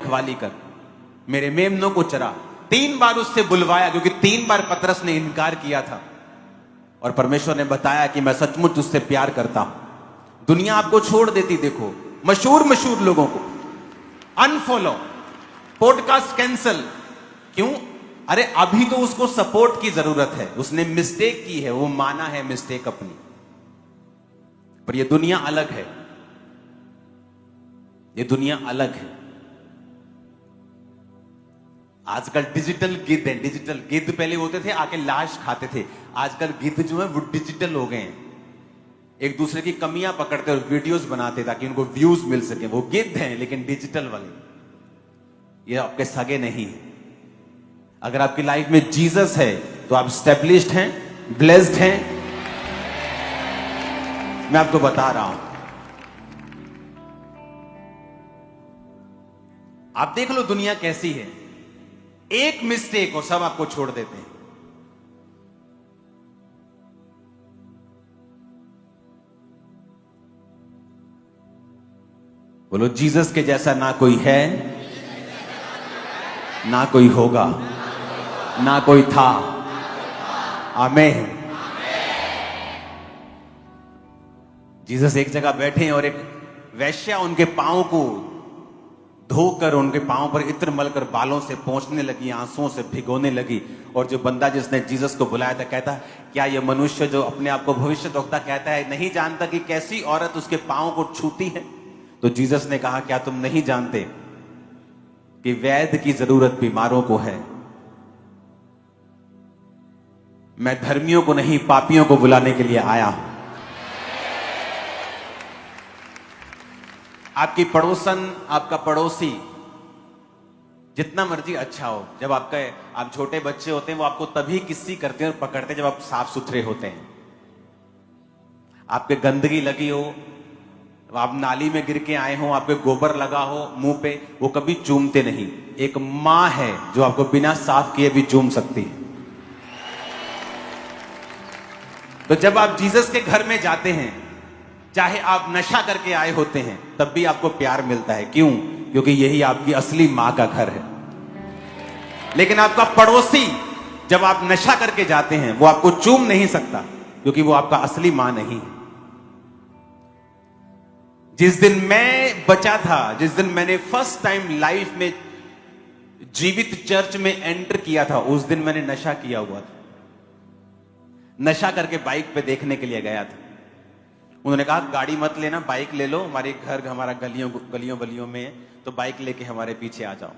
रखवाली कर, मेरे मेमनों को चरा। 3 बार उससे बुलवाया, क्योंकि 3 बार पतरस ने इनकार किया था। और परमेश्वर ने बताया कि मैं सचमुच तुझसे प्यार करता हूं। दुनिया आपको छोड़ देती, देखो मशहूर लोगों को अनफॉलो, पॉडकास्ट कैंसल। क्यों? अरे अभी तो उसको सपोर्ट की जरूरत है, उसने मिस्टेक की है, वो माना है मिस्टेक अपनी। पर ये दुनिया अलग है, ये दुनिया अलग है। आजकल डिजिटल गिद्ध है, डिजिटल गिद्ध पहले होते थे आके लाश खाते थे, आजकल गिद्ध जो है वो डिजिटल हो गए हैं। एक दूसरे की कमियां पकड़ते और वीडियोस बनाते ताकि उनको व्यूज मिल सके। वो गिद्ध हैं लेकिन डिजिटल वाले, ये आपके सगे नहीं है। अगर आपकी लाइफ में जीसस है तो आप स्टेब्लिश्ड हैं, ब्लेस्ड हैं। मैं आपको बता रहा हूं, आप देख लो दुनिया कैसी है। एक मिस्टेक और सब आपको छोड़ देते हैं। बोलो, जीसस के जैसा ना कोई है, ना कोई होगा, ना कोई था। आमीन। जीसस एक जगह बैठे हैं और एक वैश्या उनके पांव को धोकर, उनके पांव पर इत्र मलकर बालों से पोंछने लगी, आंसुओं से भिगोने लगी। और जो बंदा जिसने जीसस को बुलाया था कहता, क्या यह मनुष्य जो अपने आप को भविष्यद्वक्ता कहता है नहीं जानता कि कैसी औरत उसके पांव को छूती है? तो जीसस ने कहा, क्या तुम नहीं जानते कि वैद्य की जरूरत बीमारों को है? मैं धर्मियों को नहीं पापियों को बुलाने के लिए आया हूं। आपकी पड़ोसन, आपका पड़ोसी जितना मर्जी अच्छा हो, जब आप छोटे बच्चे होते हैं वो आपको तभी किस्सी करते हैं और पकड़ते हैं जब आप साफ सुथरे होते हैं। आपके गंदगी लगी हो, आप नाली में गिर के आए हो, आपके गोबर लगा हो मुंह पे, वो कभी चूमते नहीं। एक मां है जो आपको बिना साफ किए भी चूम सकती है। तो जब आप जीसस के घर में जाते हैं, चाहे आप नशा करके आए होते हैं, तब भी आपको प्यार मिलता है। क्यों? क्योंकि यही आपकी असली मां का घर है। लेकिन आपका पड़ोसी, जब आप नशा करके जाते हैं, वो आपको चूम नहीं सकता, क्योंकि वो आपका असली मां नहीं है। जिस दिन मैं बचा था, जिस दिन मैंने फर्स्ट टाइम लाइफ में जीवित चर्च में एंटर किया था, उस दिन मैंने नशा किया हुआ था। नशा करके बाइक पे देखने के लिए गया था। उन्होंने कहा, गाड़ी मत लेना, बाइक ले लो, हमारे घर हमारा गलियों बलियों में है, तो बाइक लेके हमारे पीछे आ जाओ।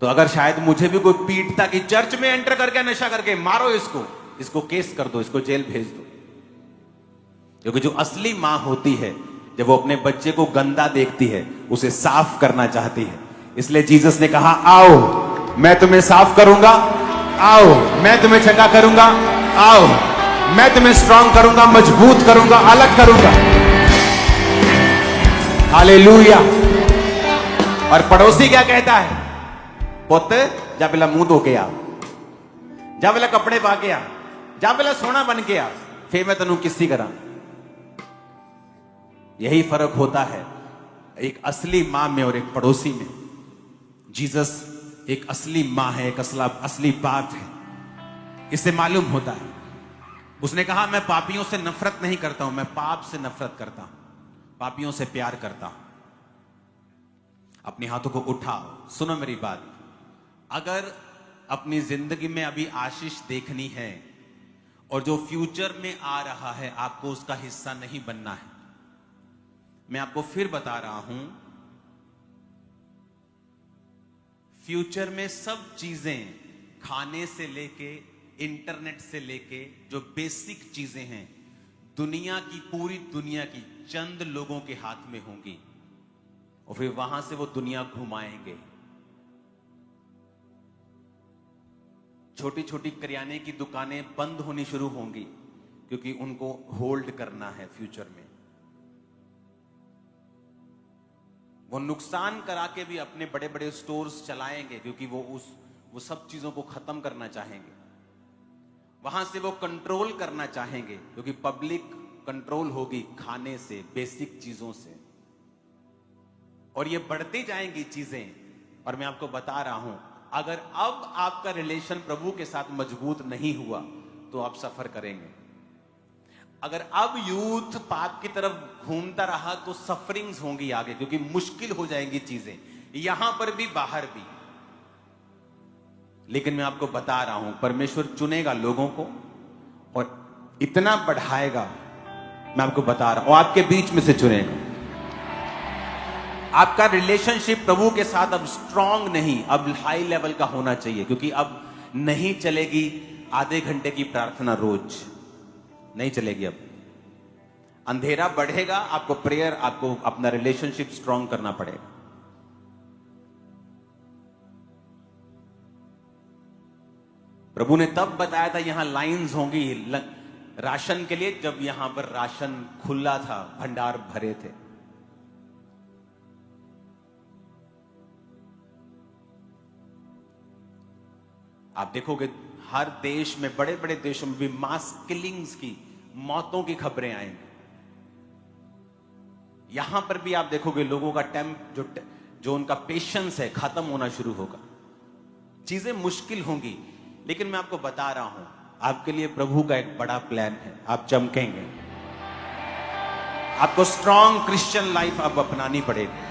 तो अगर शायद मुझे भी कोई पीटता कि चर्च में एंटर करके नशा करके, मारो इसको केस कर दो, इसको जेल भेज दो। क्योंकि जो असली मां होती है, जब वो अपने बच्चे को गंदा देखती है, उसे साफ करना चाहती है। इसलिए जीसस ने कहा, आओ मैं तुम्हें साफ करूंगा, आओ मैं तुम्हें चंगा करूंगा, आओ मैं तुम्हें स्ट्रांग करूंगा, मजबूत करूंगा, अलग करूंगा। हालेलुया। और पड़ोसी क्या कहता है? पुत जा पहला मुंह धो के आ, जा पहला कपड़े पा के आ, जा पहला सोना बन के आ, फिर मैं तेनू किस्सी करा। यही फर्क होता है एक असली मां में और एक पड़ोसी में। जीसस एक असली मां है, एक असली बाप है, इससे मालूम होता है। उसने कहा, मैं पापियों से नफरत नहीं करता हूं, मैं पाप से नफरत करता हूं, पापियों से प्यार करता हूं। अपने हाथों को उठाओ, सुनो मेरी बात। अगर अपनी जिंदगी में अभी आशीष देखनी है और जो फ्यूचर में आ रहा है, आपको उसका हिस्सा नहीं बनना है। मैं आपको फिर बता रहा हूं, फ्यूचर में सब चीजें, खाने से लेके, इंटरनेट से लेके, जो बेसिक चीजें हैं, दुनिया की, पूरी दुनिया की चंद लोगों के हाथ में होंगी और फिर वहां से वो दुनिया घुमाएंगे। छोटी छोटी किराने की दुकानें बंद होनी शुरू होंगी, क्योंकि उनको होल्ड करना है फ्यूचर में। वो नुकसान करा के भी अपने बड़े बड़े स्टोर्स चलाएंगे, क्योंकि वो सब चीजों को खत्म करना चाहेंगे। वहां से वो कंट्रोल करना चाहेंगे, क्योंकि पब्लिक कंट्रोल होगी खाने से, बेसिक चीजों से। और ये बढ़ती जाएंगी चीजें। और मैं आपको बता रहा हूं, अगर अब आपका रिलेशन प्रभु के साथ मजबूत नहीं हुआ तो आप सफर करेंगे। अगर अब यूथ पाप की तरफ घूमता रहा तो सफरिंग्स होंगी आगे, क्योंकि मुश्किल हो जाएंगी चीजें, यहां पर भी बाहर भी। लेकिन मैं आपको बता रहा हूं, परमेश्वर चुनेगा लोगों को और इतना बढ़ाएगा, मैं आपको बता रहा हूं, और आपके बीच में से चुनेगा। आपका रिलेशनशिप प्रभु के साथ अब स्ट्रांग नहीं, अब हाई लेवल का होना चाहिए, क्योंकि अब नहीं चलेगी आधे घंटे की प्रार्थना रोज, नहीं चलेगी। अब अंधेरा बढ़ेगा, आपको प्रेयर, आपको अपना रिलेशनशिप स्ट्रांग करना पड़ेगा। प्रभु ने तब बताया था यहां लाइंस होंगी राशन के लिए, जब यहां पर राशन खुला था, भंडार भरे थे। आप देखोगे हर देश में, बड़े बड़े देशों में भी मास किलिंग्स की, मौतों की खबरें आएंगी। यहां पर भी आप देखोगे लोगों का जो उनका पेशेंस है खत्म होना शुरू होगा। चीजें मुश्किल होंगी, लेकिन मैं आपको बता रहा हूं, आपके लिए प्रभु का एक बड़ा प्लान है। आप चमकेंगे, आपको स्ट्रांग क्रिश्चियन लाइफ अब अपनानी पड़ेगी।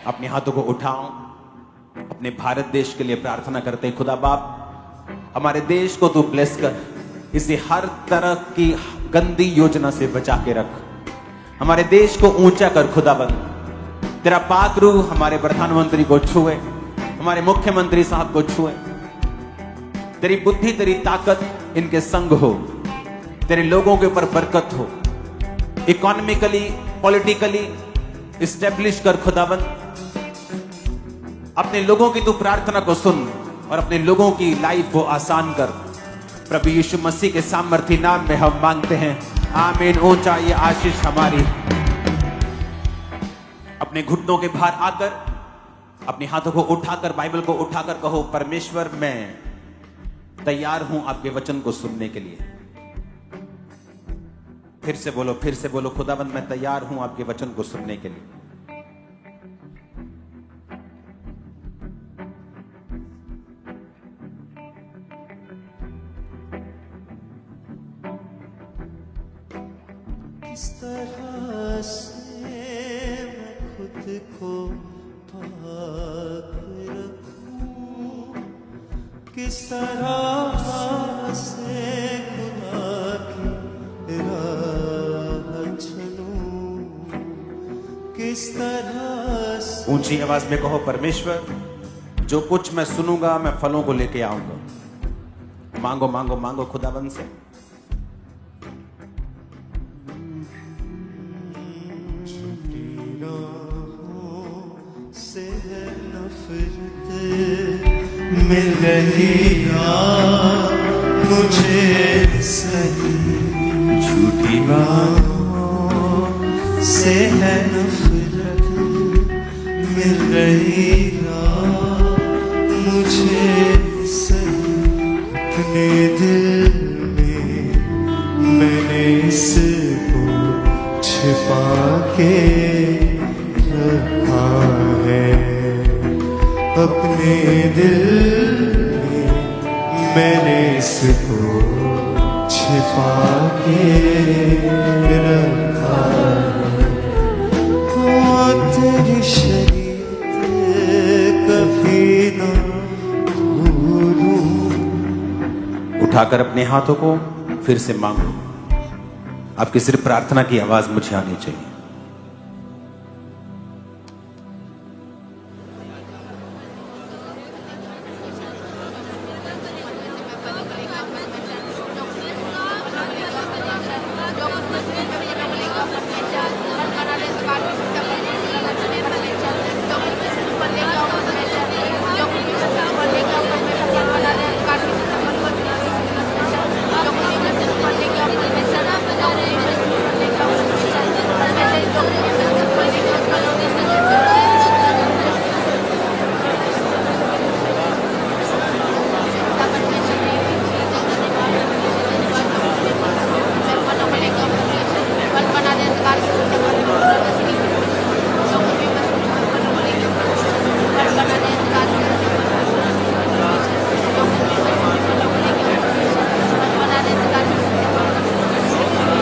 अपने हाथों को उठाओ, अपने भारत देश के लिए प्रार्थना करते हैं। खुदा बाप, हमारे देश को तू ब्लेस कर, इसे हर तरह की गंदी योजना से बचा के रख, हमारे देश को ऊंचा कर। खुदाबंद, तेरा पाक रूह हमारे प्रधानमंत्री को छुए, हमारे मुख्यमंत्री साहब को छुए। तेरी बुद्धि, तेरी ताकत इनके संग हो, तेरे लोगों के ऊपर बरकत हो, इकोनॉमिकली, पॉलिटिकली इस्टेब्लिश कर। खुदाबंद, अपने लोगों की तू प्रार्थना को सुन और अपने लोगों की लाइफ को आसान कर। प्रभु यीशु मसीह के सामर्थी नाम में हम मांगते हैं, आमीन। ऊंचा ये आशीष हमारी। अपने घुटनों के भार आकर, अपने हाथों को उठाकर, बाइबल को उठाकर कहो, परमेश्वर मैं तैयार हूं आपके वचन को सुनने के लिए। फिर से बोलो, खुदाबंद मैं तैयार हूं आपके वचन को सुनने के लिए। किस तरह से मैं खुद को पाक रखूं, किस तरह से खुदा की राह चलूं, किस तरह से। ऊंची आवाज में कहो, परमेश्वर जो कुछ मैं सुनूंगा मैं फलों को लेके आऊंगा। मांगो मांगो मांगो खुदाबंद से। मिल रही मुझे सही, झूठी बातों से है नफरत। मिल रही मुझे सही, अपने दिल में मैंने इसको छिपा के रखा है। अपने दिल में मैंने इसको छिपा के रखा है। तेरी शरीयत कभी न भूलूं। उठाकर अपने हाथों को फिर से मांगो। आपकी सिर्फ प्रार्थना की आवाज मुझे आनी चाहिए।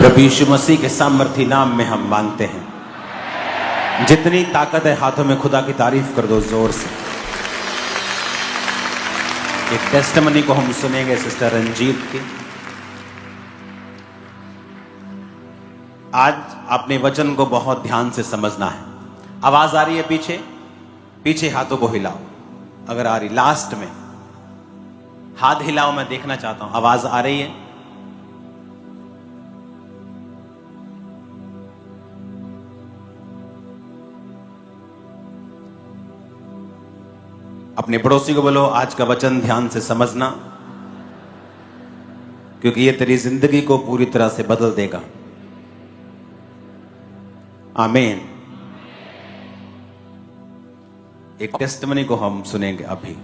प्रभु यीशु मसीह के सामर्थी नाम में हम मांगते हैं। जितनी ताकत है हाथों में, खुदा की तारीफ कर दो जोर से। एक टेस्टिमनी को हम सुनेंगे सिस्टर रंजीत की। आज अपने वचन को बहुत ध्यान से समझना है। आवाज आ रही है पीछे? पीछे हाथों को हिलाओ अगर आ रही। लास्ट में हाथ हिलाओ, मैं देखना चाहता हूं आवाज आ रही है। अपने पड़ोसी को बोलो आज का वचन ध्यान से समझना, क्योंकि ये तेरी जिंदगी को पूरी तरह से बदल देगा। आमीन। एक टेस्टिमनी को हम सुनेंगे अभी।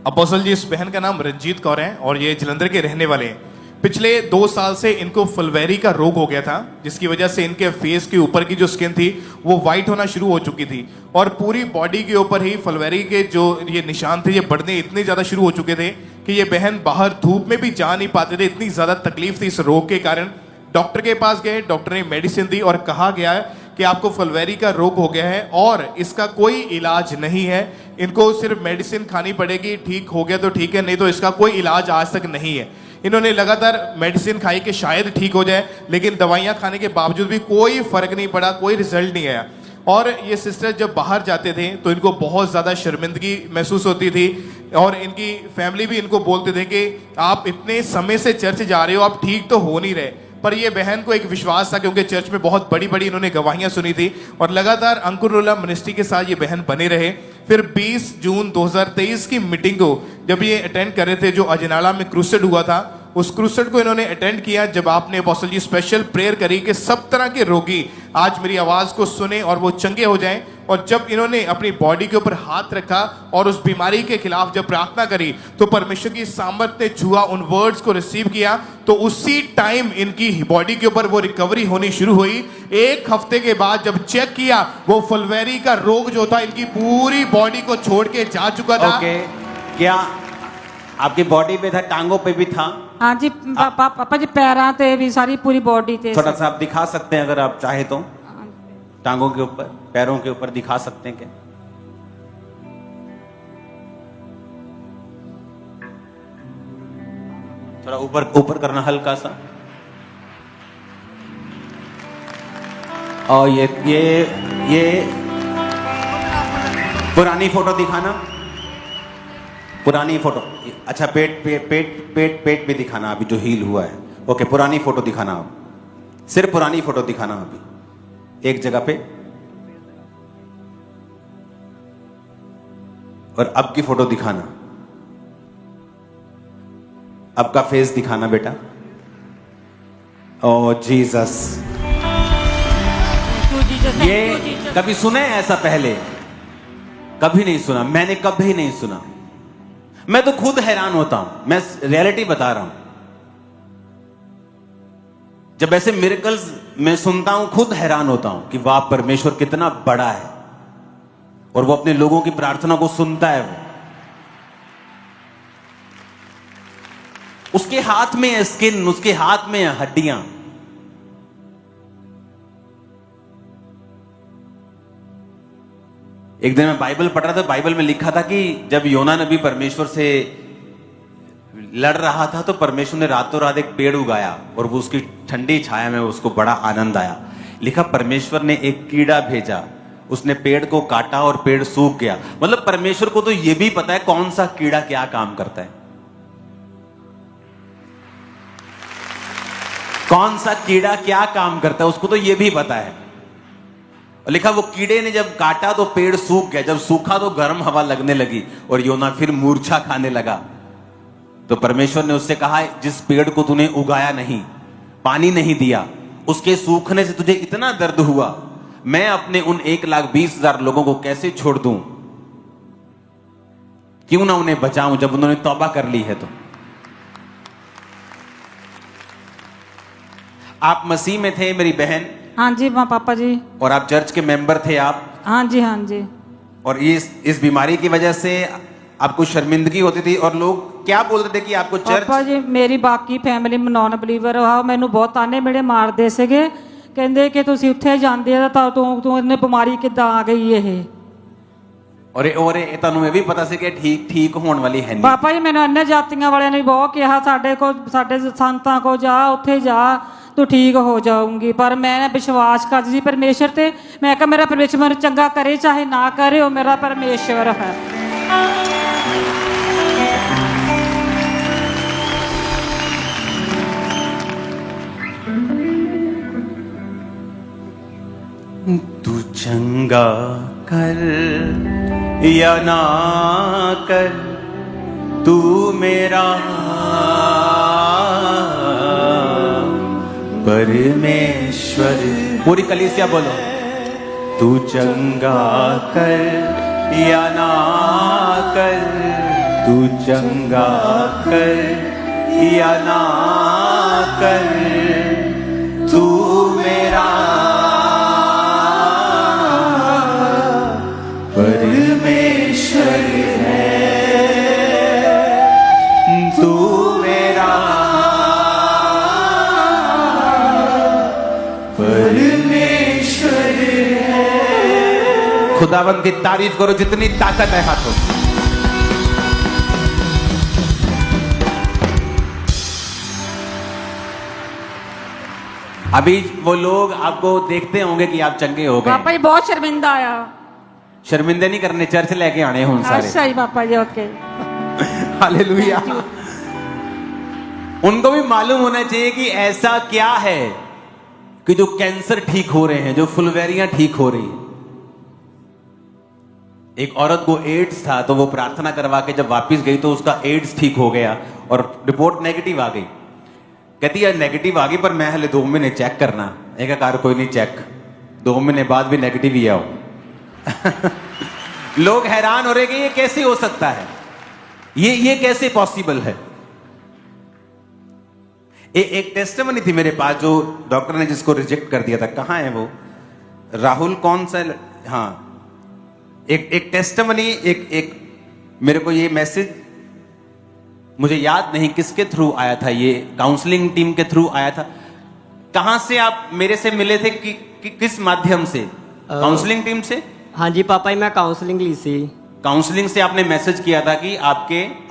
अपोस्टल जी, इस बहन का नाम रंजीत कौर है और ये जलंधर के रहने वाले हैं। पिछले 2 साल से इनको फुलवैरी का रोग हो गया था, जिसकी वजह से इनके फेस के ऊपर की जो स्किन थी वो वाइट होना शुरू हो चुकी थी और पूरी बॉडी के ऊपर ही फुलवैरी के जो ये निशान थे ये बढ़ने इतने ज्यादा शुरू हो चुके थे कि ये बहन बाहर धूप में भी जा नहीं पाते थे। इतनी ज्यादा तकलीफ थी इस रोग के कारण। डॉक्टर के पास गए, डॉक्टर ने मेडिसिन दी और कहा गया है कि आपको फुलवैरी का रोग हो गया है और इसका कोई इलाज नहीं है। इनको सिर्फ मेडिसिन खानी पड़ेगी, ठीक हो गया तो ठीक है, नहीं तो इसका कोई इलाज आज तक नहीं है। इन्होंने लगातार मेडिसिन खाई कि शायद ठीक हो जाए, लेकिन दवाइयां खाने के बावजूद भी कोई फर्क नहीं पड़ा, कोई रिजल्ट नहीं आया। और ये सिस्टर जब बाहर जाते थे तो इनको बहुत ज़्यादा शर्मिंदगी महसूस होती थी और इनकी फैमिली भी इनको बोलते थे कि आप इतने समय से चर्च जा रहे हो, आप ठीक तो हो नहीं रहे। पर ये बहन को एक विश्वास था, क्योंकि चर्च में बहुत बड़ी बड़ी इन्होंने गवाहियां सुनी थी और लगातार अंकुरुल्लाह मिनिस्ट्री के साथ ये बहन बने रहे। फिर 20 जून 2023 की मीटिंग को जब ये अटेंड कर रहे थे, जो अजनाला में क्रूसेड हुआ था, उस क्रूसेड को इन्होंने अटेंड किया जब आपने अपोस्टल जी स्पेशल प्रेयर करी कि सब तरह के रोगी आज मेरी आवाज को सुने और वो चंगे हो जाएं। और जब इन्होंने अपनी बॉडी के ऊपर हाथ रखा और उस बीमारी के खिलाफ जब प्रार्थना करी तो परमेश्वर की सामर्थ्य ने छुआ, उन वर्ड्स को रिसीव किया, तो उसी टाइम इनकी बॉडी के ऊपर वो रिकवरी होनी शुरू हुई। 1 हफ्ते के बाद जब चेक किया, वो फुलवैरी का रोग जो था इनकी पूरी बॉडी को छोड़ के जा चुका था। क्या आपकी बॉडी पे था, टांगों पे भी था? हाँ जी पापा जी, पैरा ते भी, सारी पूरी बॉडी थे। थोड़ा सा आप दिखा सकते हैं अगर आप चाहे तो, टांगों के ऊपर, पैरों के ऊपर दिखा सकते हैं क्या? थोड़ा ऊपर ऊपर करना हल्का सा। और ये पुरानी फोटो दिखाना, पुरानी फोटो। अच्छा, पेट भी दिखाना अभी जो हील हुआ है। ओके, पुरानी फोटो दिखाना, अब सिर्फ पुरानी फोटो दिखाना अभी एक जगह पे, और अब की फोटो दिखाना। अब का फेस दिखाना बेटा। ओ जीसस, ये कभी सुने ऐसा? पहले कभी नहीं सुना, मैंने कभी नहीं सुना। मैं तो खुद हैरान होता हूं, मैं रियलिटी बता रहा हूं। जब ऐसे मिरेकल्स मैं सुनता हूं, खुद हैरान होता हूं कि वाह, परमेश्वर कितना बड़ा है और वो अपने लोगों की प्रार्थना को सुनता है। वो उसके हाथ में है स्किन, उसके हाथ में है हड्डियां। एक दिन मैं बाइबल पढ़ रहा था, बाइबल में लिखा था कि जब योना नबी परमेश्वर से लड़ रहा था तो परमेश्वर ने रातों रात एक पेड़ उगाया और वो उसकी ठंडी छाया में उसको बड़ा आनंद आया। लिखा परमेश्वर ने एक कीड़ा भेजा, उसने पेड़ को काटा और पेड़ सूख गया। मतलब परमेश्वर को तो यह भी पता है कौन सा कीड़ा क्या काम करता है, कौन सा कीड़ा क्या काम करता है, उसको तो यह भी पता है। लिखा वो कीड़े ने जब काटा तो पेड़ सूख गया, जब सूखा तो गर्म हवा लगने लगी और योना फिर मूर्छा खाने लगा। तो परमेश्वर ने उससे कहा, जिस पेड़ को तूने उगाया नहीं, पानी नहीं दिया, उसके सूखने से तुझे इतना दर्द हुआ, मैं अपने उन 1,20,000 लोगों को कैसे छोड़ दूं? क्यों ना उन्हें बचाऊं जब उन्होंने तौबा कर ली है। तो आप मसीह में थे मेरी बहन? हाँ जी पापा जी। और आप चर्च के मेंबर थे आप? हाँ जी, हाँ जी। और इस बीमारी की वजह से आपको शर्मिंदगी होती थी और लोग क्या बोलते थे कि आपको चर्च ਪਾਪਾ ਜੀ ਮੇਰੀ ਬਾਕੀ ਫੈਮਿਲੀ ਨੌਨ ਬਲੀਵਰ ਆ ਮੈਨੂੰ ਬਹੁਤ ਤਾਨੇ ਮੇਰੇ ਮਾਰਦੇ ਸੀਗੇ ਕਹਿੰਦੇ ਕਿ ਤੁਸੀਂ ਉੱਥੇ ਜਾਂਦੇ ਆ ਤਾਂ ਤੂੰ ਇਹਨੇ ਬਿਮਾਰੀ ਕਿੱਦਾਂ ਆ ਗਈ ਇਹ और ਇਹ ਤੁਹਾਨੂੰ ਇਹ ਵੀ ਪਤਾ ਸੀ ਕਿ ਠੀਕ ਹੋਣ ਵਾਲੀ ਹੈ ਨਹੀਂ ਪਾਪਾ ਜੀ ਮੈਨੂੰ ਅੰਨੇ ਜਾਤੀਆਂ ਵਾਲਿਆਂ ਨੇ ਬਹੁਤ ਕਿਹਾ ਸਾਡੇ ਸੰਤਾਂ ਕੋ ਜਾ ਉੱਥੇ ਜਾ ਤੂੰ ਠੀਕ ਹੋ ਜਾਊਂਗੀ ਪਰ ਮੈਂ ਵਿਸ਼ਵਾਸ ਕਰਦੀ ਸੀ ਪਰਮੇਸ਼ਰ ਤੇ ਮੈਂ ਕਿਹਾ ਮੇਰਾ ਪਰਮੇਸ਼ਰ ਮੈਨੂੰ ਚੰਗਾ ਕਰੇ ਚਾਹੇ ਨਾ ਕਰੇ ਉਹ ਮੇਰਾ ਪਰਮੇਸ਼ਰ ਹੈ तू चंगा कर या ना कर तू मेरा परमेश्वर पूरी कलीसिया बोलो तू चंगा कर या ना कर तू चंगा कर या ना कर तू मेरा परमेश्वर है तू मेरा परमेश्वर है खुदावंद की तारीफ करो जितनी ताकत है हाथों में अभी वो लोग आपको देखते होंगे कि आप चंगे हो ਪਾਪਾ गए ਜੀ ਬਹੁਤ ਸ਼ਰਮਿੰਦਾ ਆ शर्मिंदे नहीं करने चर्च लेके आने हूं सारे ਅੱਛਾ ਜੀ ਪਾਪਾ ਜੀ ਓਕੇ हालेलुया उनको भी मालूम होना चाहिए कि ऐसा क्या है कि जो कैंसर ठीक हो रहे हैं जो फुलवेरियां ठीक हो रही हैं एक औरत को एड्स था तो वो प्रार्थना करवा के जब वापस गई तो उसका एड्स ठीक हो गया और रिपोर्ट नेगेटिव आ गई कहती है नेगेटिव आ गई पर मैं हले 2 महीने चेक करना एक कार कोई नहीं चेक 2 महीने बाद भी नेगेटिव ही आओ लोग हैरान हो रहे कि ये कैसे हो सकता है ये कैसे पॉसिबल है एक टेस्टिमनी थी मेरे पास जो डॉक्टर ने जिसको रिजेक्ट कर दिया था कहां है वो राहुल कौन सा हाँ एक टेस्टिमनी एक मेरे को ये मैसेज मुझे याद नहीं किसके थ्रू आया था ये काउंसलिंग टीम के थ्रू आया था कहां से आप मेरे से मिले थे कि किस माध्यम से काउंसलिंग टीम से हाँ जी पापा जी मैं काउंसलिंग ली सी काउंसलिंग से आपने मैसेज किया था कि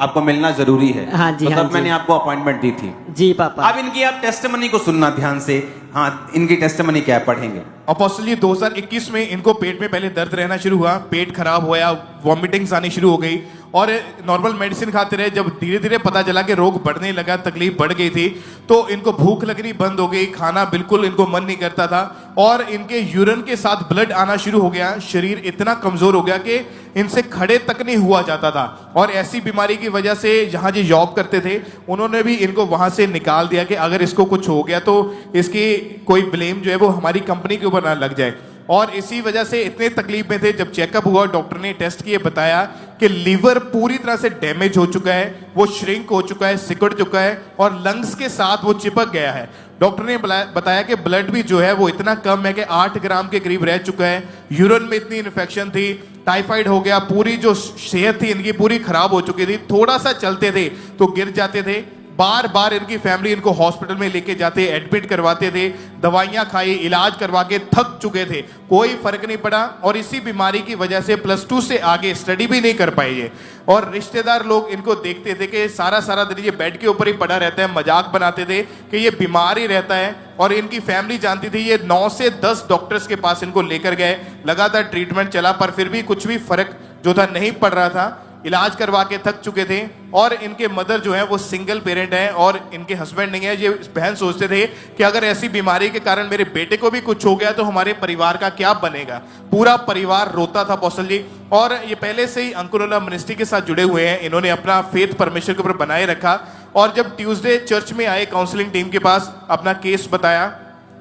आपको मिलना जरूरी है हाँ जी, तो हाँ तब जी। मैंने आपको अपॉइंटमेंट दी थी जी पापा अब इनकी आप टेस्टिमनी को सुनना ध्यान से हाँ इनकी टेस्टिमनी क्या है पढ़ेंगे अपोस्टल ये 2021 में इनको पेट में पहले दर्द रहना शुरू हुआ पेट खराब हुआ वॉमिटिंग्स आनी शुरू हो गई और नॉर्मल मेडिसिन खाते रहे जब धीरे धीरे पता चला कि रोग बढ़ने लगा तकलीफ बढ़ गई थी तो इनको भूख लगनी बंद हो गई खाना बिल्कुल इनको मन नहीं करता था और इनके यूरिन के साथ ब्लड आना शुरू हो गया शरीर इतना कमजोर हो गया कि इनसे खड़े तक नहीं हुआ जाता था और ऐसी बीमारी की वजह से जहां जो जॉब करते थे उन्होंने भी इनको वहां से निकाल दिया कि अगर इसको कुछ हो गया तो इसकी कोई ब्लेम जो है वो हमारी कंपनी के ऊपर ना लग जाए और इसी वजह से इतने तकलीफ में थे जब चेकअप हुआ डॉक्टर ने टेस्ट किए बताया कि लीवर पूरी तरह से डैमेज हो चुका है वो श्रिंक हो चुका है सिकुड़ चुका है और लंग्स के साथ वो चिपक गया है डॉक्टर ने बताया कि ब्लड भी जो है वो इतना कम है कि 8 ग्राम के करीब रह चुका है यूरिन में इतनी इन्फेक्शन थी टाइफाइड हो गया पूरी जो सेहत थी इनकी पूरी खराब हो चुकी थी थोड़ा सा चलते थे तो गिर जाते थे बार बार इनकी फैमिली इनको हॉस्पिटल में लेके जाते एडमिट करवाते थे दवाइयां खाई इलाज करवा के थक चुके थे कोई फर्क नहीं पड़ा और इसी बीमारी की वजह से +2 से आगे स्टडी भी नहीं कर पाए ये और रिश्तेदार लोग इनको देखते थे कि सारा दिन ये बेड के ऊपर ही पड़ा रहता है मजाक बनाते थे कि ये बीमार ही रहता है और इनकी फैमिली जानती थी ये 9 से 10 डॉक्टर्स के पास इनको लेकर गए लगातार ट्रीटमेंट चला पर फिर भी कुछ भी फर्क जो था नहीं पड़ रहा था इलाज करवा के थक चुके थे और इनके मदर जो है वो सिंगल पेरेंट है और इनके हस्बैंड नहीं है ये बहन सोचते थे कि अगर ऐसी बीमारी के कारण मेरे बेटे को भी कुछ हो गया तो हमारे परिवार का क्या बनेगा पूरा परिवार रोता था अपोस्टल जी और ये पहले से ही अंकुरोला मिनिस्ट्री के साथ जुड़े हुए हैं इन्होंने अपना फेथ परमेश्वर के ऊपर बनाए रखा और जब ट्यूसडे चर्च में आए काउंसलिंग टीम के पास अपना केस बताया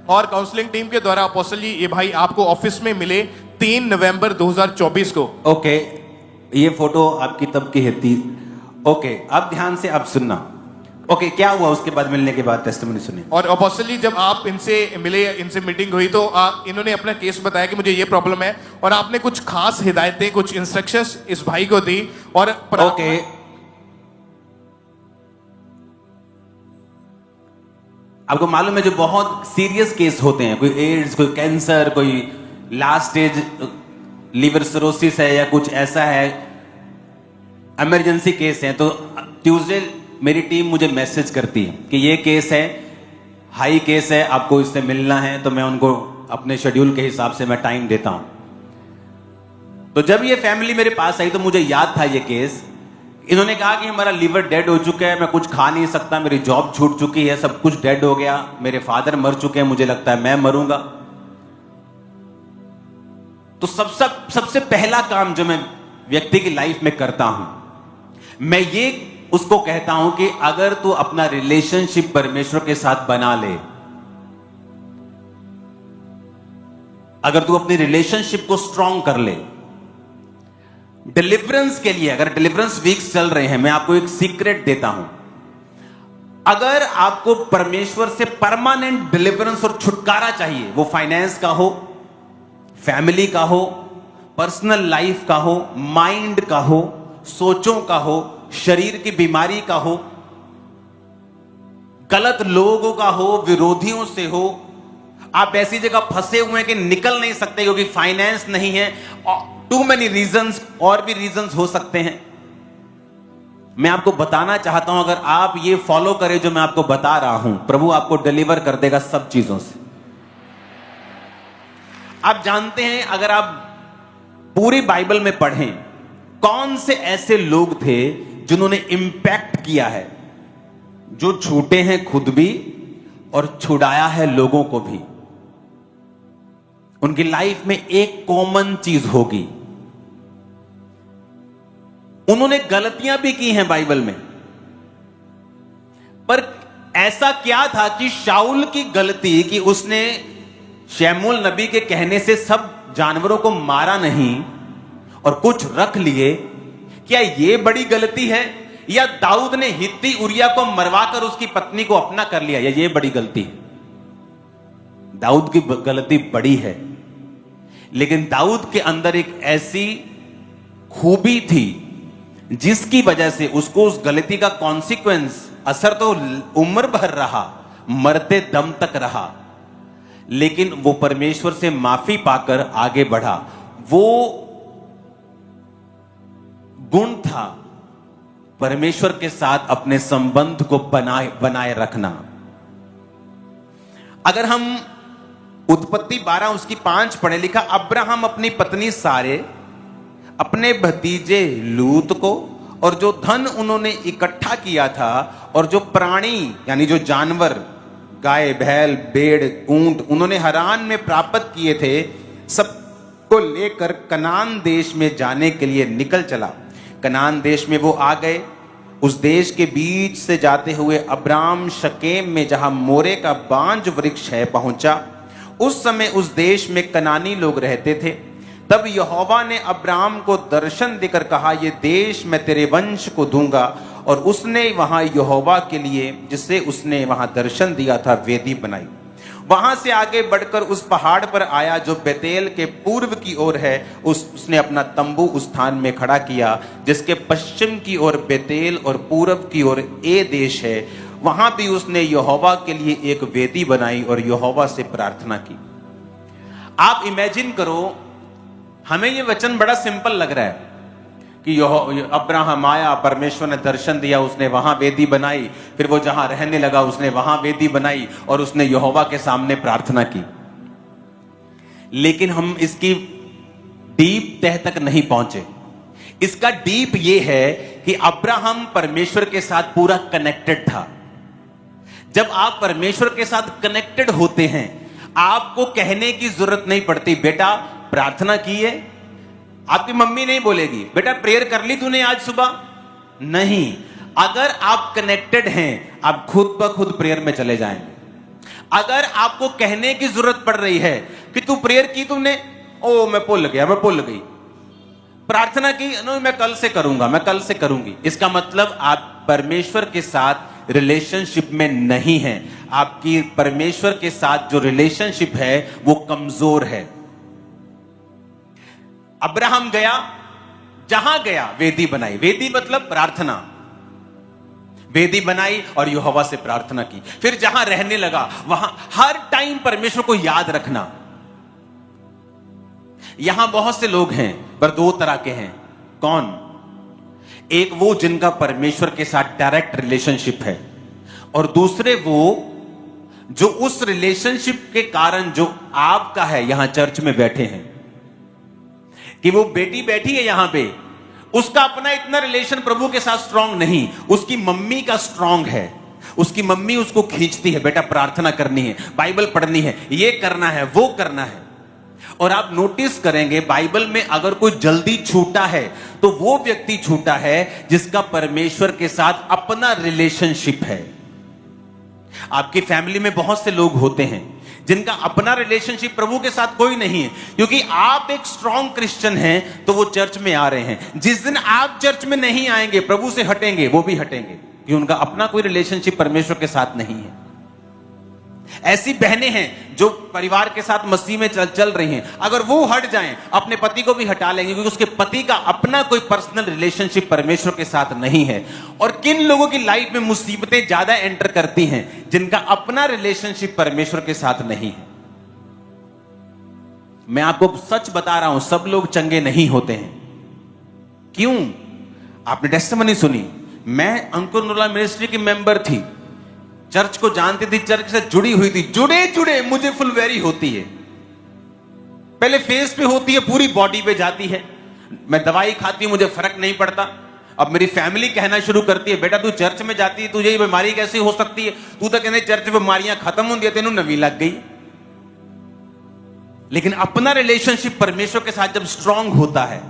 और काउंसलिंग टीम के द्वारा अपोस्टल जी ये भाई आपको ऑफिस में मिले 3 नवंबर 2024 को ओके ये फोटो आपकी तब की है ओके अब ध्यान से आप सुनना ओके, क्या हुआ उसके बाद, मिलने के बाद टेस्टिमनी सुनी? और अपोस्टल जी, जब आप इनसे मिले, इनसे मीटिंग हुई, तो इन्होंने अपना केस बताया कि मुझे ये प्रॉब्लम है, और आपने कुछ खास हिदायतें, कुछ इंस्ट्रक्शंस इस भाई को दी। और ओके, आपको मालूम है जो बहुत सीरियस केस होते हैं, कोई एड्स, कोई कैंसर, कोई लास्ट स्टेज लीवर सिरोसिस है या कुछ ऐसा है, इमरजेंसी केस है, तो ट्यूसडे मेरी टीम मुझे मैसेज करती है कि ये केस है, हाई केस है, आपको इससे मिलना है। तो मैं उनको अपने शेड्यूल के हिसाब से मैं टाइम देता हूं। तो जब ये फैमिली मेरे पास आई तो मुझे याद था ये केस। इन्होंने कहा कि हमारा लीवर डेड हो चुका है, मैं कुछ खा नहीं सकता, मेरी जॉब छूट चुकी है, सब कुछ डेड हो गया, मेरे फादर मर चुके हैं, मुझे लगता है मैं मरूंगा। तो सबसे पहला काम जो मैं व्यक्ति की लाइफ में करता हूं, मैं ये उसको कहता हूं कि अगर तू अपना रिलेशनशिप परमेश्वर के साथ बना ले, अगर तू अपनी रिलेशनशिप को स्ट्रांग कर ले, डिलीवरेंस के लिए, अगर डिलीवरेंस वीक्स चल रहे हैं, मैं आपको एक सीक्रेट देता हूं, अगर आपको परमेश्वर से परमानेंट डिलीवरेंस और छुटकारा चाहिए, वो फाइनेंस का हो, फैमिली का हो, पर्सनल लाइफ का हो, माइंड का हो, सोचों का हो, शरीर की बीमारी का हो, गलत लोगों का हो, विरोधियों से हो, आप ऐसी जगह फंसे हुए हैं कि निकल नहीं सकते क्योंकि फाइनेंस नहीं है, टू मेनी रीजंस, और भी रीजंस हो सकते हैं। मैं आपको बताना चाहता हूं, अगर आप ये फॉलो करें जो मैं आपको बता रहा हूं, प्रभु आपको डिलीवर कर देगा सब चीजों से। आप जानते हैं, अगर आप पूरी बाइबल में पढ़ें, कौन से ऐसे लोग थे जिन्होंने इंपैक्ट किया है, जो छूटे हैं खुद भी और छुड़ाया है लोगों को भी। उनकी लाइफ में एक कॉमन चीज होगी, उन्होंने गलतियां भी की हैं बाइबल में, पर ऐसा क्या था कि शाऊल की गलती कि उसने शमूएल नबी के कहने से सब जानवरों को मारा नहीं और कुछ रख लिए, क्या ये बड़ी गलती है? या दाऊद ने हित्ती उरिया को मरवाकर उसकी पत्नी को अपना कर लिया, या ये बड़ी गलती है? दाऊद की गलती बड़ी है, लेकिन दाऊद के अंदर एक ऐसी खूबी थी जिसकी वजह से उसको उस गलती का कॉन्सिक्वेंस, असर तो उम्र भर रहा, मरते दम तक रहा, लेकिन वो परमेश्वर से माफी पाकर आगे बढ़ा। वो गुण था परमेश्वर के साथ अपने संबंध को बनाए रखना। अगर हम उत्पत्ति 12 उसकी 5 पढ़े, लिखा अब्राहम अपनी पत्नी सारे, अपने भतीजे लूत को और जो धन उन्होंने इकट्ठा किया था और जो प्राणी यानी जो जानवर, गाय, बैल, भेड़, ऊंट उन्होंने हरान में प्राप्त किए थे, सबको लेकर कनान देश में जाने के लिए निकल चला। कनान देश में वो आ गए। उस देश के बीच से जाते हुए अब्राम शकेम में, जहां मोरे का बांज वृक्ष है, पहुंचा। उस समय उस देश में कनानी लोग रहते थे। तब यहोवा ने अब्राम को दर्शन देकर कहा, ये देश मैं तेरे वंश को दूंगा। और उसने वहां यहोवा के लिए, जिसे उसने वहां दर्शन दिया था, वेदी बनाई। वहां से आगे बढ़कर उस पहाड़ पर आया जो बेतेल के पूर्व की ओर है। उसने अपना तंबू उस स्थान में खड़ा किया जिसके पश्चिम की ओर बेतेल और पूर्व की ओर ए देश है। वहां भी उसने यहोवा के लिए एक वेदी बनाई और यहोवा से प्रार्थना की। आप इमेजिन करो, हमें ये वचन बड़ा सिंपल लग रहा है कि अब्राहम आया, परमेश्वर ने दर्शन दिया, उसने वहां वेदी बनाई, फिर वो जहां रहने लगा उसने वहां वेदी बनाई और उसने यहोवा के सामने प्रार्थना की। लेकिन हम इसकी डीप तह तक नहीं पहुंचे। इसका डीप ये है कि अब्राहम परमेश्वर के साथ पूरा कनेक्टेड था। जब आप परमेश्वर के साथ कनेक्टेड होते हैं, आपको कहने की जरूरत नहीं पड़ती, बेटा प्रार्थना की है। आपकी मम्मी नहीं बोलेगी, बेटा प्रेयर कर ली तूने आज सुबह? नहीं। अगर आप कनेक्टेड हैं, आप खुद ब खुद प्रेयर में चले जाएंगे। अगर आपको कहने की जरूरत पड़ रही है कि तू प्रेयर की तुमने, ओ मैं भूल गया, मैं भूल गई। प्रार्थना की, नो मैं कल से करूंगा, मैं कल से करूंगी। इसका मतलब आप परमेश्वर के साथ रिलेशनशिप में नहीं हैं, आपकी परमेश्वर के साथ जो रिलेशनशिप है वो कमजोर है। अब्राहम गया, जहां गया वेदी बनाई, वेदी मतलब प्रार्थना, वेदी बनाई और यहोवा से प्रार्थना की। फिर जहां रहने लगा वहां हर टाइम परमेश्वर को याद रखना। यहां बहुत से लोग हैं पर दो तरह के हैं। कौन? एक वो जिनका परमेश्वर के साथ डायरेक्ट रिलेशनशिप है, और दूसरे वो जो उस रिलेशनशिप के कारण जो आपका है यहां चर्च में बैठे हैं, कि वो बेटी बैठी है यहां पे, उसका अपना इतना रिलेशन प्रभु के साथ स्ट्रांग नहीं, उसकी मम्मी का स्ट्रांग है। उसकी मम्मी उसको खींचती है, बेटा प्रार्थना करनी है, बाइबल पढ़नी है, ये करना है, वो करना है। और आप नोटिस करेंगे बाइबल में अगर कोई जल्दी छूटा है तो वो व्यक्ति छूटा है जिसका परमेश्वर के साथ अपना रिलेशनशिप है। आपकी फैमिली में बहुत से लोग होते हैं जिनका अपना रिलेशनशिप प्रभु के साथ कोई नहीं है, क्योंकि आप एक स्ट्रांग क्रिश्चियन हैं तो वो चर्च में आ रहे हैं। जिस दिन आप चर्च में नहीं आएंगे, प्रभु से हटेंगे, वो भी हटेंगे, क्योंकि उनका अपना कोई रिलेशनशिप परमेश्वर के साथ नहीं है। ऐसी बहनें हैं जो परिवार के साथ मसीह में चल रही हैं, अगर वो हट जाएं अपने पति को भी हटा लेंगे, क्योंकि उसके पति का अपना कोई पर्सनल रिलेशनशिप परमेश्वर के साथ नहीं है। और किन लोगों की लाइफ में मुसीबतें ज्यादा एंटर करती हैं? जिनका अपना रिलेशनशिप परमेश्वर के साथ नहीं है। मैं आपको सच बता रहा हूं, सब लोग चंगे नहीं होते हैं। क्यों? आपने टेस्टिमनी सुनी, मैं अंकुर नूरला मिनिस्ट्री की मेंबर थी, चर्च को जानती थी, चर्च से जुड़ी हुई थी, जुड़े जुड़े मुझे फुलवेरी होती है। पहले फेस पे होती है, पूरी बॉडी पे जाती है। मैं दवाई खाती हूं, मुझे फर्क नहीं पड़ता। अब मेरी फैमिली कहना शुरू करती है, बेटा तू चर्च में जाती है, तुझे ये बीमारी कैसे हो सकती है? तू तो कहते चर्च में बीमारियां खत्म होती है, तेनू नवी लग गई। लेकिन अपना रिलेशनशिप परमेश्वर के साथ जब स्ट्रांग होता है,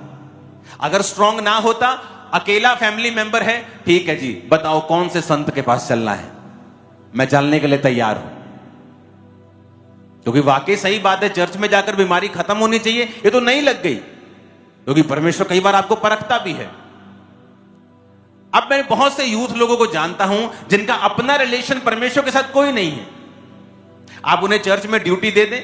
अगर स्ट्रांग ना होता, अकेला फैमिली मेंबर है, ठीक है जी, बताओ कौन से संत के पास चलना है, मैं चलने के लिए तैयार हूं। क्योंकि वाकई सही बात है, चर्च में जाकर बीमारी खत्म होनी चाहिए, ये तो नहीं लग गई, क्योंकि परमेश्वर कई बार आपको परखता भी है। अब मैं बहुत से यूथ लोगों को जानता हूं जिनका अपना रिलेशन परमेश्वर के साथ कोई नहीं है। आप उन्हें चर्च में ड्यूटी दे दें,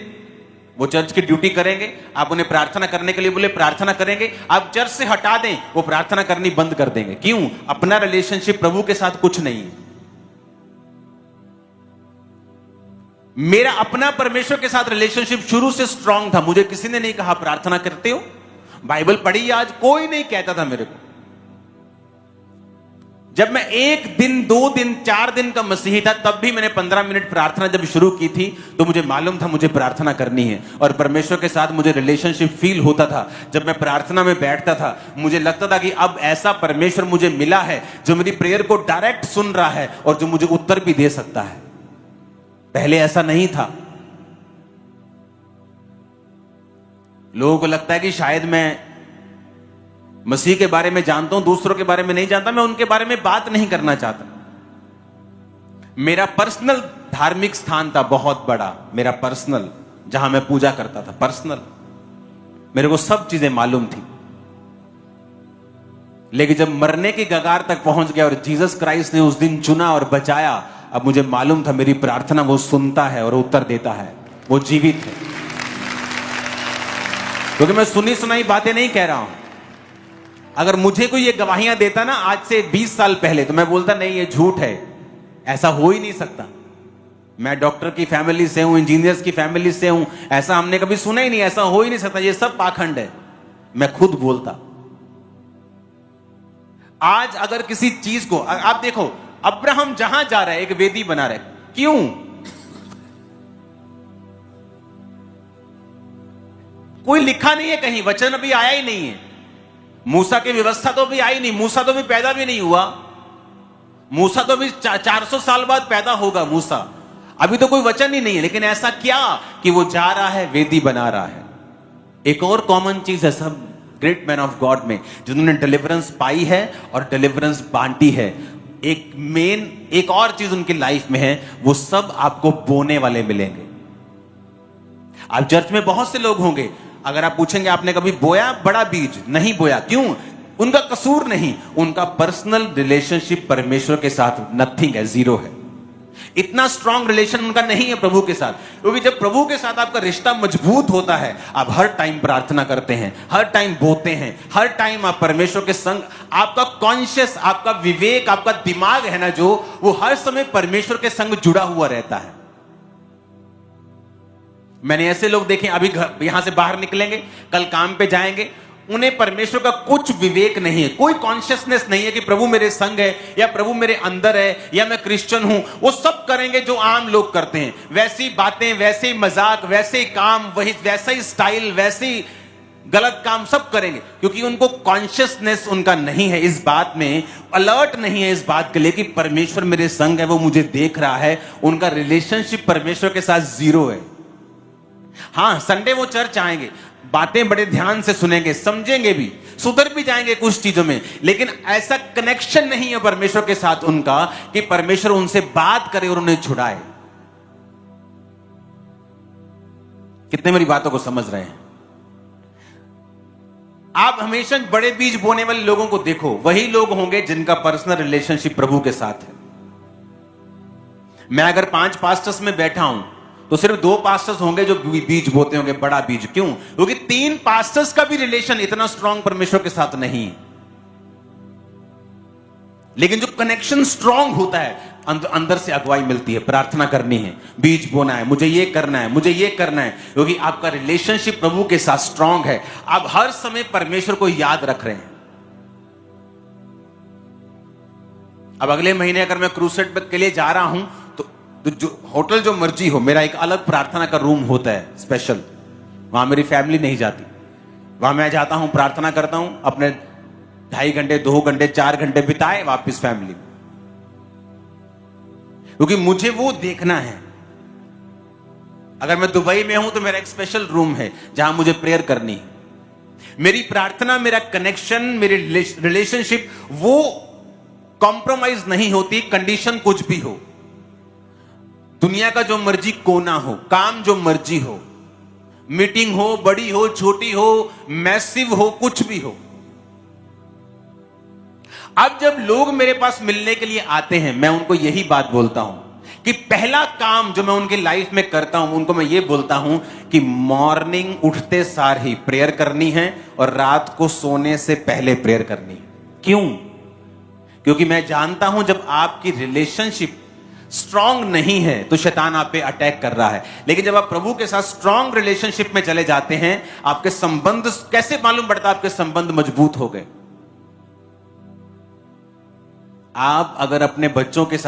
वो चर्च की ड्यूटी करेंगे। आप उन्हें प्रार्थना करने के लिए बोले, प्रार्थना करेंगे। आप चर्च से हटा दें, वो प्रार्थना करनी बंद कर देंगे। क्यों? अपना रिलेशनशिप प्रभु के साथ कुछ नहीं है। मेरा अपना परमेश्वर के साथ रिलेशनशिप शुरू से स्ट्रांग था। मुझे किसी ने नहीं कहा प्रार्थना करते हो, बाइबल पढ़ी आज, कोई नहीं कहता था मेरे को। जब मैं 1 दिन 2 दिन 4 दिन का मसीही था, तब भी मैंने 15 मिनट प्रार्थना जब शुरू की थी, तो मुझे मालूम था मुझे प्रार्थना करनी है, और परमेश्वर के साथ मुझे रिलेशनशिप फील होता था। जब मैं प्रार्थना में बैठता था, मुझे लगता था कि अब ऐसा परमेश्वर मुझे मिला है जो मेरी प्रेयर को डायरेक्ट सुन रहा है और जो मुझे उत्तर भी दे सकता है। पहले ऐसा नहीं था। लोगों को लगता है कि शायद मैं मसीह के बारे में जानता हूं, दूसरों के बारे में नहीं जानता। मैं उनके बारे में बात नहीं करना चाहता। मेरा पर्सनल धार्मिक स्थान था बहुत बड़ा, मेरा पर्सनल, जहां मैं पूजा करता था, पर्सनल। मेरे को सब चीजें मालूम थी। लेकिन जब मरने की कगार तक पहुंच गया और जीसस क्राइस्ट ने उस दिन चुना और बचाया, अब मुझे मालूम था मेरी प्रार्थना वो सुनता है और उत्तर देता है, वो जीवित है। क्योंकि मैं सुनी सुनाई बातें नहीं कह रहा हूं। अगर मुझे कोई ये गवाहियां देता ना आज से 20 साल पहले, तो मैं बोलता नहीं ये झूठ है, ऐसा हो ही नहीं सकता। मैं डॉक्टर की फैमिली से हूं, इंजीनियर्स की फैमिली से हूं, ऐसा हमने कभी सुना ही नहीं, ऐसा हो ही नहीं सकता, ये सब पाखंड है। मैं खुद बोलता। आज अगर किसी चीज को आप देखो, अब्राहम जहां जा रहा है एक वेदी बना रहा है, क्यों? कोई लिखा नहीं है कहीं, वचन अभी आया ही नहीं है। मूसा की व्यवस्था तो भी आई नहीं, मूसा तो भी पैदा भी नहीं हुआ, मूसा तो भी 400 साल बाद पैदा होगा मूसा, अभी तो कोई वचन ही नहीं है। लेकिन ऐसा क्या कि वो जा रहा है, वेदी बना रहा है। एक और कॉमन चीज है सब ग्रेट मैन ऑफ गॉड में, जिन्होंने डिलीवरेंस पाई है और डिलीवरेंस बांटी है, एक और चीज उनकी लाइफ में है, वो सब आपको बोने वाले मिलेंगे। आप चर्च में बहुत से लोग होंगे, अगर आप पूछेंगे आपने कभी बोया बड़ा बीज? नहीं बोया। क्यों? उनका कसूर नहीं, उनका पर्सनल रिलेशनशिप परमेश्वर के साथ नथिंग है, जीरो है। इतना स्ट्रांग रिलेशन उनका नहीं है प्रभु के साथ, क्योंकि जब प्रभु के साथ आपका रिश्ता मजबूत होता है, आप हर टाइम प्रार्थना करते हैं, हर टाइम बोलते हैं, हर टाइम आप परमेश्वर के संग, आपका कॉन्शियस, आपका विवेक, आपका दिमाग है ना जो, वो हर समय परमेश्वर के संग जुड़ा हुआ रहता है। मैंने ऐसे लोग देखे, अभी यहां से बाहर निकलेंगे, कल काम पे जाएंगे, उन्हें परमेश्वर का कुछ विवेक नहीं है, कोई कॉन्शियसनेस नहीं है कि प्रभु मेरे संग है या प्रभु मेरे अंदर है या मैं क्रिश्चियन हूं। वो सब करेंगे जो आम लोग करते हैं, वैसी बातें, वैसे ही मजाक, वैसे ही काम, वही वैसा ही स्टाइल, वैसे ही गलत काम सब करेंगे, क्योंकि उनको कॉन्शियसनेस उनका नहीं है इस बात में, अलर्ट नहीं है इस बात के लिए कि परमेश्वर मेरे संग है, वो मुझे देख रहा है। उनका रिलेशनशिप परमेश्वर के साथ जीरो है। हाँ, संडे वो चर्च आएंगे, बातें बड़े ध्यान से सुनेंगे, समझेंगे भी, सुधर भी जाएंगे कुछ चीजों में, लेकिन ऐसा कनेक्शन नहीं है परमेश्वर के साथ उनका कि परमेश्वर उनसे बात करे और उन्हें छुड़ाए। कितने मेरी बातों को समझ रहे हैं? आप हमेशा बड़े बीज बोने वाले लोगों को देखो, वही लोग होंगे जिनका पर्सनल रिलेशनशिप प्रभु के साथ है। मैं अगर 5 पास्टर्स में बैठा हूं तो सिर्फ 2 पास्टर्स होंगे जो बीज बोते होंगे, बड़ा बीज। क्यों? क्योंकि 3 पास्टर्स का भी रिलेशन इतना स्ट्रांग परमेश्वर के साथ नहीं है। लेकिन जो कनेक्शन स्ट्रांग होता है, अंदर से अगुवाई मिलती है, प्रार्थना करनी है, बीज बोना है, मुझे ये करना है, मुझे ये करना है, क्योंकि आपका रिलेशनशिप प्रभु के साथ स्ट्रांग है। आप हर समय परमेश्वर को याद रख रहे हैं। अब अगले महीने अगर मैं क्रूसेड के लिए जा रहा हूं तो जो होटल जो मर्जी हो, मेरा एक अलग प्रार्थना का रूम होता है स्पेशल, वहां मेरी फैमिली नहीं जाती। वहां मैं जाता हूं, प्रार्थना करता हूं, अपने 2.5 घंटे, 2 घंटे, 4 घंटे बिताए, वापस फैमिली, क्योंकि मुझे वो देखना है। अगर मैं दुबई में हूं तो मेरा एक स्पेशल रूम है जहां मुझे प्रेयर करनी है। मेरी प्रार्थना, मेरा कनेक्शन, मेरी रिलेशनशिप वो कॉम्प्रोमाइज नहीं होती, कंडीशन कुछ भी हो, दुनिया का जो मर्जी कोना हो, काम जो मर्जी हो, मीटिंग हो, बड़ी हो, छोटी हो, मैसिव हो, कुछ भी हो। अब जब लोग मेरे पास मिलने के लिए आते हैं, मैं उनको यही बात बोलता हूं कि पहला काम जो मैं उनकी लाइफ में करता हूं, उनको मैं ये बोलता हूं कि मॉर्निंग उठते सार ही प्रेयर करनी है और रात को सोने से पहले प्रेयर करनी है। क्यों? क्योंकि मैं जानता हूं जब आपकी रिलेशनशिप स्ट्रांग नहीं है तो शैतान आप पे अटैक कर रहा है। लेकिन जब आप प्रभु के साथ स्ट्रांग रिलेशनशिप में चले जाते हैं, आपके संबंध, कैसे मालूम पड़ता है आपके संबंध मजबूत हो गए? आप अगर अपने बच्चों के साथ